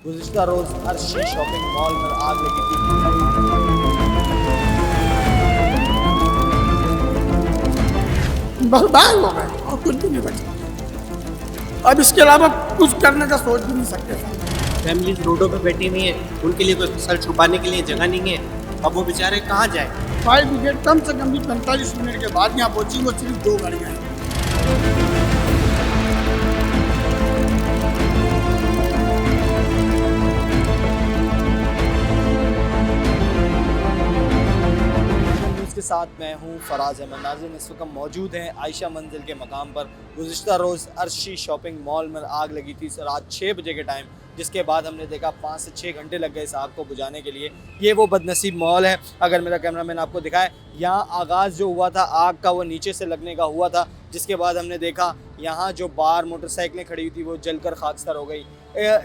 गुज़िश्ता रोज़ Arshi shopping mall में आग लगी थी। बर्बाद हो गए और कुछ भी नहीं बचा। अब इसके अलावा कुछ करने का सोच भी नहीं सकते। फैमिलीज रोडों पे बैठी हुई हैं, उनके लिए कोई सर छुपाने के लिए जगह नहीं है। अब वो बेचारे कहाँ जाए। फायर ब्रिगेड कम से कम भी 45 मिनट के बाद यहाँ पहुंची, वो सिर्फ 2 गाड़ियाँ हैं। के साथ मैं हूं फराज अहमद। नाज़रीन, इस वक्त मौजूद हैं आयशा मंजिल के मकाम पर। गुज़िश्ता रोज़ अर्शी शॉपिंग मॉल में आग लगी थी रात 6 बजे के टाइम, जिसके बाद हमने देखा 5 से 6 घंटे लग गए इस आग को बुझाने के लिए। ये वो बदनसीब मॉल है। अगर मेरा कैमरामैन आपको दिखाए, यहाँ आगाज़ जो हुआ था आग का वो नीचे से लगने का हुआ था, जिसके बाद हमने देखा यहाँ जो बार मोटरसाइकिलें खड़ी हुई थी वो जलकर खाकसार हो गई।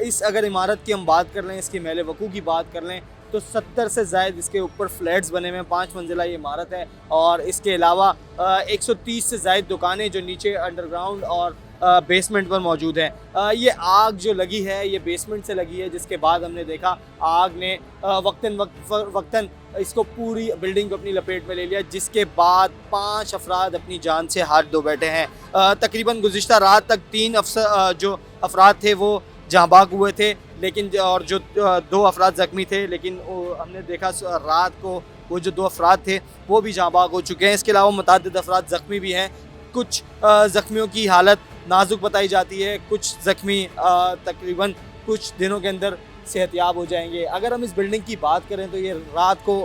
इस अगर इमारत की हम बात कर लें, इसकी महल वकू की बात कर लें, तो 70 से ज़ायद इसके ऊपर फ्लैट्स बने हुए हैं। 5 मंजिला ये इमारत है और इसके अलावा 130 से ज़ायद दुकानें जो नीचे अंडरग्राउंड और बेसमेंट पर मौजूद हैं। ये आग जो लगी है ये बेसमेंट से लगी है, जिसके बाद हमने देखा आग ने वक्तन इसको पूरी बिल्डिंग को अपनी लपेट में ले लिया, जिसके बाद 5 अफराद अपनी जान से हाथ धो बैठे हैं। तकरीबन गुज़िश्ता रात तक 3 जो अफराद थे वो जहाँबाग हुए थे, लेकिन और जो 2 अफराद ज़ख्मी थे, लेकिन हमने देखा रात को वो जो 2 अफराद थे वो भी जहाँबाग हो चुके हैं। इसके अलावा मुतअद्दिद अफराद ज़ख्मी भी हैं। कुछ ज़ख्मियों की हालत नाजुक बताई जाती है, कुछ ज़ख्मी तकरीबन कुछ दिनों के अंदर सेहतयाब हो जाएंगे। अगर हम इस बिल्डिंग की बात करें तो ये रात को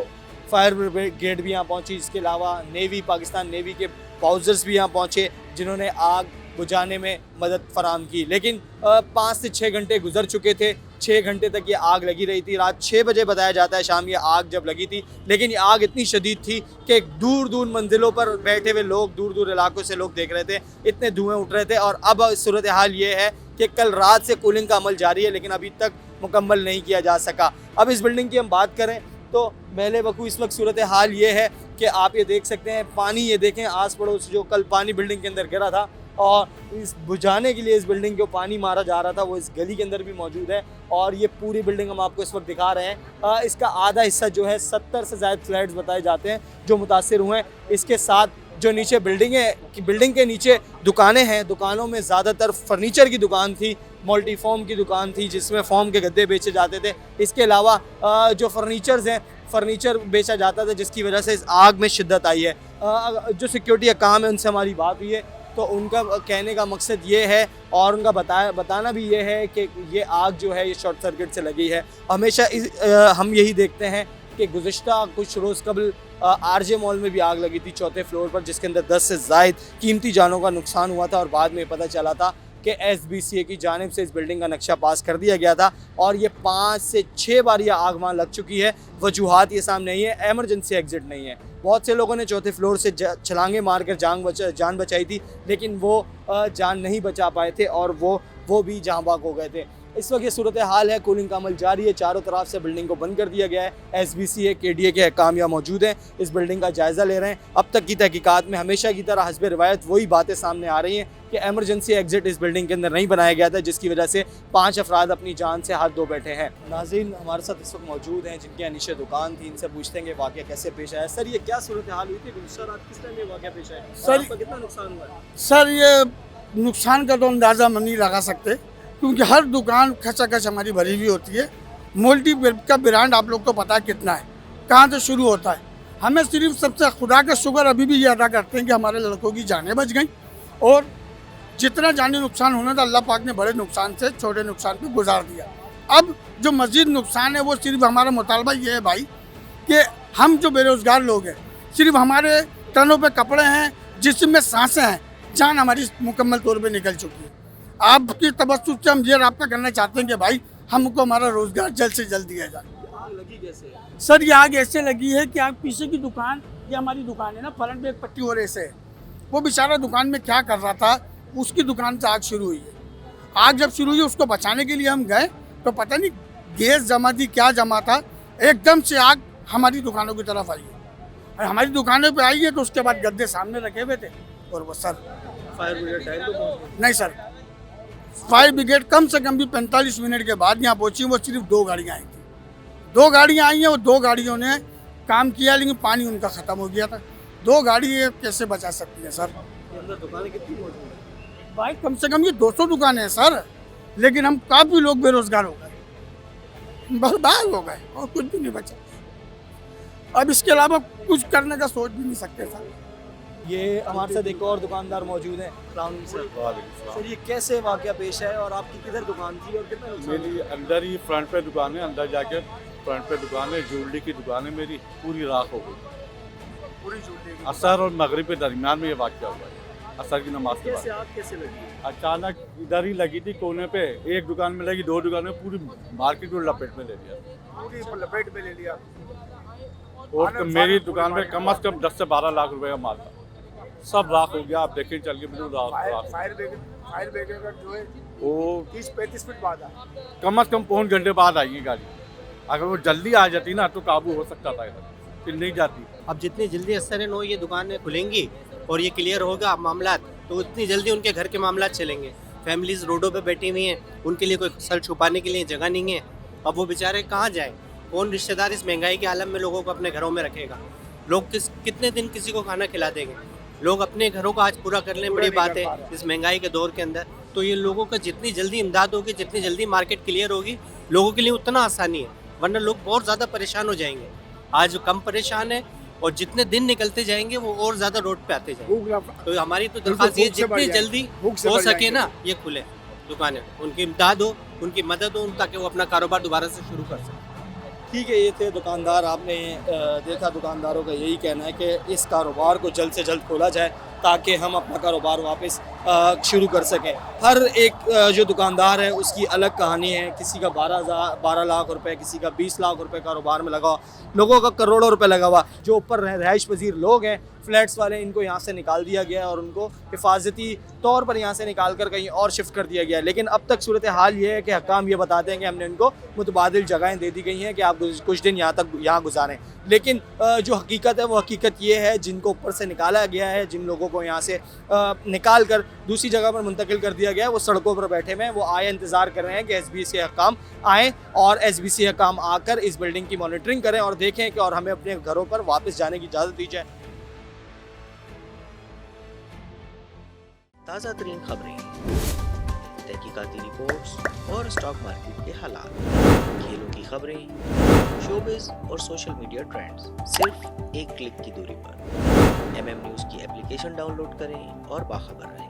फायर ब्रिगेड भी यहाँ पहुँची, इसके अलावा नेवी, पाकिस्तान नेवी के पाउजर्स भी यहाँ पहुँचे, जिन्होंने आग बुझाने में मदद फराम की। लेकिन 5 से 6 घंटे गुजर चुके थे। 6 घंटे तक ये आग लगी रही थी। रात 6 बजे बताया जाता है शाम ये आग जब लगी थी, लेकिन ये आग इतनी शदीद थी कि दूर दूर मंजिलों पर बैठे हुए लोग, दूर दूर इलाकों से लोग देख रहे थे, इतने धुएं उठ रहे थे। और अब सूरत हाल ये है कि कल रात से कूलिंग का अमल जारी है, लेकिन अभी तक मुकम्मल नहीं किया जा सका। अब इस बिल्डिंग की हम बात करें तो महल वकू इस वक्त सूरत हाल ये है कि आप ये देख सकते हैं, पानी ये देखें आस पड़ोस जो कल पानी बिल्डिंग के अंदर गिरा था और इस बुझाने के लिए इस बिल्डिंग को पानी मारा जा रहा था, वो इस गली के अंदर भी मौजूद है। और ये पूरी बिल्डिंग हम आपको इस वक्त दिखा रहे हैं। इसका आधा हिस्सा जो है 70 से ज़ायद फ्लैट्स बताए जाते हैं जो मुतासिर हुए हैं। इसके साथ जो नीचे बिल्डिंग है, बिल्डिंग के नीचे दुकानें हैं, दुकानों में ज़्यादातर फर्नीचर की दुकान थी, मल्टी फॉर्म की दुकान थी जिसमें फॉर्म के गद्दे बेचे जाते थे। इसके अलावा जो फर्नीचर्स हैं, फर्नीचर बेचा जाता था, जिसकी वजह से इस आग में शिद्दत आई है। जो सिक्योरिटी का काम है उनसे हमारी बात हुई है, तो उनका कहने का मकसद ये है और उनका बताना भी ये है कि ये आग जो है ये शॉर्ट सर्किट से लगी है। हमेशा हम यही देखते हैं कि गुज़िश्ता कुछ रोज़ कबल आरजे मॉल में भी आग लगी थी 4थे फ्लोर पर, जिसके अंदर 10 से ज़ायद कीमती जानों का नुकसान हुआ था। और बाद में पता चला था कि SBCA की जानिब से इस बिल्डिंग का नक्शा पास कर दिया गया था और ये 5 से 6 बार ये आग वहाँ लग चुकी है। वजूहात ये सामने नहीं है, एमरजेंसी एग्जिट नहीं है। बहुत से लोगों ने 4थे फ्लोर से छलांगे मारकर जान बचाई थी, लेकिन वो जान नहीं बचा पाए थे और वो भी जहाँबाग हो गए थे। इस वक्त ये सूरत हाल है, कूलिंग का अमल जारी है, चारों तरफ से बिल्डिंग को बंद कर दिया गया है। SBCA KDA के हकाम यहाँ मौजूद हैं, इस बिल्डिंग का जायज़ा ले रहे हैं। अब तक की तहकीकात में हमेशा की तरह हस्ब रिवायत वही बातें सामने आ रही हैं कि एमरजेंसी एग्जिट इस बिल्डिंग के अंदर नहीं बनाया गया था, जिसकी वजह से 5 अफराद अपनी जान से हाथ धो बैठे हैं। नाज़रीन हमारे साथ इस वक्त मौजूद हैं जिनके नीचे दुकान थी, इनसे पूछते हैं कि वाक़या कैसे पेश आया। सर ये क्या सूरत हाल हुई थी, गुज़िश्ता रात किस टाइम ये वाक़या पेश आया, सर आपका कितना नुकसान हुआ है? सर ये नुकसान का तो अंदाज़ा हम नहीं लगा सकते, क्योंकि हर दुकान खचाखच हमारी भरी हुई होती है। मल्टी का ब्रांड आप लोग को पता है कितना है, कहाँ से शुरू होता है। हमें सिर्फ सबसे खुदा का शुक्र अभी भी ये अदा करते हैं कि हमारे लड़कों की जानें बच गई, और जितना जानी नुकसान होना था अल्लाह पाक ने बड़े नुकसान से छोटे नुकसान को गुजार दिया। अब जो मज़ीद नुकसान है वो सिर्फ हमारा मुतालबा ये है भाई कि हम जो बेरोज़गार लोग हैं, सिर्फ हमारे तनों पे कपड़े हैं, जिसमें सांसें हैं, जान हमारी मुकम्मल तौर पे निकल चुकी है। आपकी तबस्सुत से हम ये रब्ता करना चाहते हैं कि भाई हमको हमारा रोज़गार जल्द से जल्द दिया जाए। आग लगी कैसे? सर ये आग ऐसे लगी है कि आग पीछे की दुकान, ये हमारी दुकान है ना, फ्रंट में एक पट्टी और ऐसे है, वो बेचारा दुकान में क्या कर रहा था, उसकी दुकान से आग शुरू हुई है। आग जब शुरू हुई उसको बचाने के लिए हम गए तो पता नहीं गैस जमा थी, क्या जमा था, एकदम से आग हमारी दुकानों की तरफ आई है। और हमारी दुकानों पे आई है तो उसके बाद गद्दे सामने रखे हुए थे और वो सर फायर ब्रिगेड टाइम पे पहुंच गई? नहीं सर, फायर ब्रिगेड कम से कम भी 45 मिनट के बाद यहाँ पहुंची। वो सिर्फ 2 गाड़ियाँ आई थी, 2 गाड़ियाँ आई हैं, वो 2 गाड़ियों ने काम किया, लेकिन पानी उनका ख़त्म हो गया था। 2 गाड़ी ये कैसे बचा सकती है सर? अंदर दुकानें कितनी मौजूद हैं? भाई कम से कम ये 200 दुकानें हैं सर, लेकिन हम काफ़ी लोग बेरोजगार हो गए, बर्बाद हो गए और कुछ भी नहीं बचा। अब इसके अलावा कुछ करने का सोच भी नहीं सकते सर। ये हमारे साथ एक और दुकानदार मौजूद हैं। सर ये कैसे वाकया पेश है और आपकी किधर दुकान थी और कितना नुकसान हुआ? मेरी अंदर ही फ्रंट पे दुकान है, अंदर जाके फ्रंट पे दुकान है, ज्वेलरी की दुकान है मेरी, पूरी राख हो गई। पूरी ज्वेलरी असर और मगरिब के दरमियान में ये वाकया हुआ है, असर की नमाज के कैसे बाद। आग कैसे लगी? अचानक इधर ही लगी थी कोने पे, एक दुकान में लगी, 2 दुकान में, पूरी मार्केट को लपेट में ले लिया। पूरी लपेट में ले लिया। और मेरी दुकान में कम से कम 10 से 12 लाख रुपए का माल था, सब राख हो गया। आप देखें चल के बिल्कुल राख। फायर ब्रिगेड का जो है वो 30-35 मिनट बाद आया। कम से कम पौन घंटे बाद आई है गाड़ी। अगर वो जल्दी आ जाती ना तो काबू हो सकता था इधर, फिर नहीं जाती। अब जितनी जल्दी असर नो ये दुकानें खुलेंगी और ये क्लियर होगा मामला, तो उतनी जल्दी उनके घर के मामला चलेंगे। फैमिलीज रोडों पे बैठी हुई हैं, उनके लिए कोई सर छुपाने के लिए जगह नहीं है। अब वो बेचारे कहाँ जाएं? कौन रिश्तेदार इस महंगाई के आलम में लोगों को अपने घरों में रखेगा? लोग कितने दिन किसी को खाना खिला देंगे? लोग अपने घरों को आज पूरा कर लें, बड़ी बात है इस महंगाई के दौर के अंदर। तो ये लोगों का जितनी जल्दी इमदाद होगी, जितनी जल्दी मार्केट क्लियर होगी, लोगों के लिए उतना आसानी है, वरना लोग बहुत ज़्यादा परेशान हो जाएंगे। आज कम परेशान है और जितने दिन निकलते जाएंगे वो और ज़्यादा रोड पे आते जाएंगे। तो हमारी तो दरख्वास्त ये जितनी जल्दी हो सके ना ये खुले दुकानें, उनकी इमदाद हो, उनकी मदद हो, ताकि वो अपना कारोबार दोबारा से शुरू कर सकें। ठीक है, ये थे दुकानदार। आपने देखा दुकानदारों का यही कहना है कि इस कारोबार को जल्द से जल्द खोला जाए ताकि हम अपना कारोबार वापस शुरू कर सकें। हर एक जो दुकानदार है उसकी अलग कहानी है। किसी का 12 लाख रुपए, किसी का 20 लाख रुपए कारोबार में लगा हुआ, लोगों का करोड़ों रुपए लगा हुआ। जो ऊपर रहाइश पजीर लोग हैं, फ्लैट्स वाले, इनको यहाँ से निकाल दिया गया है और उनको हिफाजती तौर पर यहाँ से निकाल कर कहीं और शिफ्ट कर दिया गया है। लेकिन अब तक सूरत हाल ये है कि हकाम ये बताते हैं कि हमने इनको मुतबादिल जगहें दे दी गई हैं कि आप कुछ दिन यहाँ गुजारें। लेकिन जो हकीकत है वो हकीकत ये है, जिनको ऊपर से निकाला गया है, जिन लोगों को यहाँ से निकाल कर दूसरी जगह पर मुंतकिल कर दिया गया है, वो सड़कों पर बैठे हुए हैं। वो आए इंतज़ार कर रहे हैं कि SBC हकाम आएँ और SBC हकाम आकर इस बिल्डिंग की मॉनिटरिंग करें और देखें कि और हमें अपने घरों पर वापस जाने की इजाज़त दी जाए। ताज़ा तरीन खबरें, तहकीकाती रिपोर्ट्स और स्टॉक मार्केट के हालात, खेलों की खबरें, शोबिज़ और सोशल मीडिया ट्रेंड्स, सिर्फ एक क्लिक की दूरी पर। MM न्यूज़ की एप्लीकेशन डाउनलोड करें और बाखबर रहें।